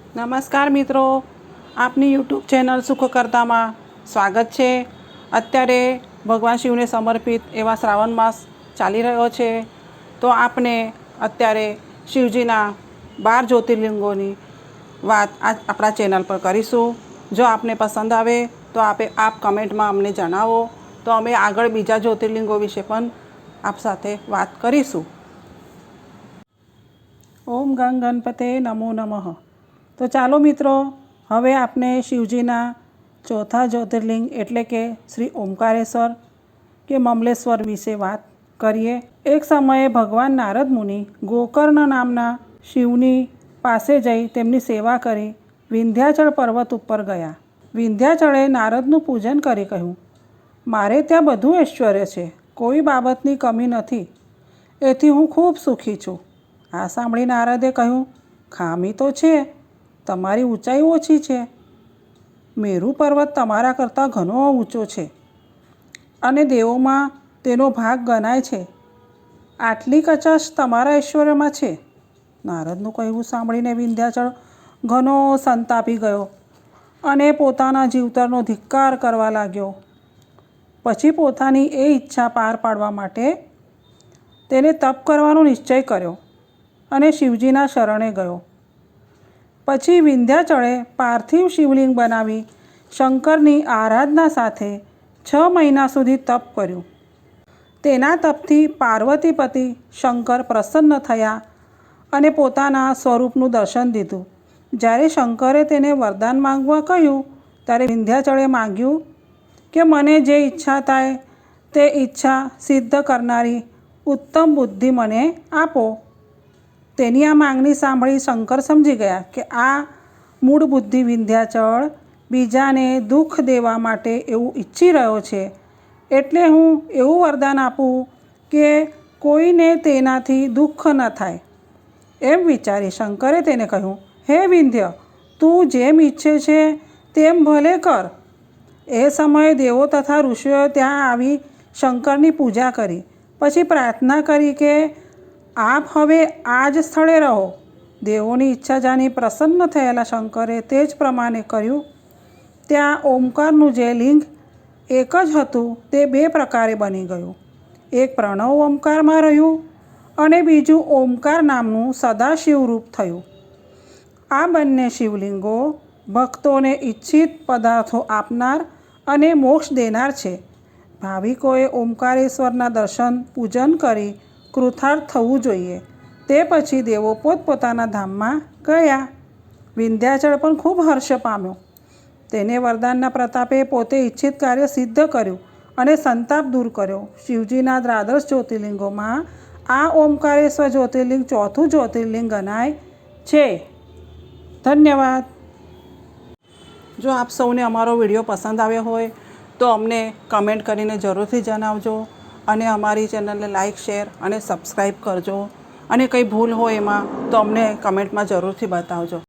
નમસ્કાર મિત્રો, આપની યુટ્યુબ ચેનલ સુખકર્તામાં સ્વાગત છે। અત્યારે ભગવાન શિવને સમર્પિત એવા શ્રાવણ માસ ચાલી રહ્યો છે, તો આપણે અત્યારે શિવજીના 12 જ્યોતિર્લિંગોની વાત આપણા ચેનલ પર કરીશું। જો આપને પસંદ આવે તો આપ કમેન્ટમાં અમને જણાવો, તો અમે આગળ બીજા જ્યોતિર્લિંગો વિશે પણ આપ સાથે વાત કરીશું। ઓમ ગંગ ગણપતે નમો નમઃ। તો ચાલો મિત્રો, હવે આપણે શિવજીના ચોથા જ્યોતિર્લિંગ એટલે કે શ્રી ઓમકારેશ્વર કે મમલેશ્વર વિશે વાત કરીએ। એક સમયે ભગવાન નારદ મુનિ ગોકર્ણ નામના શિવની પાસે જઈ તેમની સેવા કરી વિંધ્યાચળ પર્વત ઉપર ગયા। વિંધ્યાચળે નારદનું પૂજન કરી કહ્યું, મારે ત્યાં બધું ઐશ્વર્ય છે, કોઈ બાબતની કમી નથી, એથી હું ખૂબ સુખી છું। આ સાંભળી નારદે કહ્યું, ખામી તો છે, તમારી ઊંચાઈ ઓછી છે। મેરુ પર્વત તમારા કરતાં ઘણો ઊંચો છે અને દેવોમાં તેનો ભાગ ગણાય છે, આટલી કચાશ તમારા ઐશ્વર્યમાં છે। નારદનું કહેવું સાંભળીને વિંધ્યાચળ ઘણો સંતાપી ગયો અને પોતાના જીવતરનો ધિક્કાર કરવા લાગ્યો। પછી પોતાની એ ઈચ્છા પાર પાડવા માટે તેને તપ કરવાનો નિશ્ચય કર્યો અને શિવજીના શરણે ગયો। પછી વિંધ્યાચળે પાર્થિવ શિવલિંગ બનાવી શંકરની આરાધના સાથે 6 મહિના સુધી તપ કર્યું। તેના તપથી પાર્વતીપતિ શંકર પ્રસન્ન થયા અને પોતાના સ્વરૂપનું દર્શન દીધું। જ્યારે શંકરે તેને વરદાન માંગવા કહ્યું, ત્યારે વિંધ્યાચળે માંગ્યું કે મને જે ઈચ્છા થાય તે ઈચ્છા સિદ્ધ કરનારી ઉત્તમ બુદ્ધિ મને આપો। તેની આ માંગણી સાંભળી શંકર સમજી ગયા કે આ મૂળ બુદ્ધિ વિંધ્યાચળ બીજાને દુઃખ દેવા માટે એવું ઈચ્છી રહ્યો છે, એટલે હું એવું વરદાન આપું કે કોઈને તેનાથી દુઃખ ન થાય। એમ વિચારી શંકરે તેને કહ્યું, હે વિંધ્ય, તું જેમ ઈચ્છે છે તેમ ભલે કર। એ સમયે દેવો તથા ઋષિઓએ ત્યાં આવી શંકરની પૂજા કરી। પછી પ્રાર્થના કરી કે આપ હવે આ જ સ્થળે રહો। દેવોની ઈચ્છા જાણી પ્રસન્ન થયેલા શંકરે તે જ પ્રમાણે કર્યું। ત્યાં ઓમકારનું જે લિંગ એક જ હતું તે 2 પ્રકારે બની ગયું। એક પ્રણવ ઓમકારમાં રહ્યું અને બીજું ઓમકાર નામનું સદાશિવ રૂપ થયું। આ બંને શિવલિંગો ભક્તોને ઈચ્છિત પદાર્થો આપનાર અને મોક્ષ દેનાર છે। ભાવિકોએ ઓમકારેશ્વરના દર્શન પૂજન કરી કૃતાર્થ થવું જોઈએ। તે પછી દેવો પોતપોતાના ધામમાં ગયા। વિંધ્યાચળ પણ ખૂબ હર્ષ પામ્યો। તેને વરદાનના પ્રતાપે પોતે ઈચ્છિત કાર્ય સિદ્ધ કર્યું અને સંતાપ દૂર કર્યો। શિવજીના 12 જ્યોતિર્લિંગોમાં આ ઓમકારેશ્વર જ્યોતિર્લિંગ ચોથું જ્યોતિર્લિંગ ગણાય છે। ધન્યવાદ। જો આપ સૌને અમારો વિડીયો પસંદ આવ્યો હોય તો અમને કમેન્ટ કરીને જરૂરથી જણાવજો અને અમારી ચેનલને લાઇક, શેર અને સબસ્ક્રાઈબ કરજો। અને કંઈ ભૂલ હોય એમાં તો અમને કમેન્ટમાં જરૂરથી બતાવજો।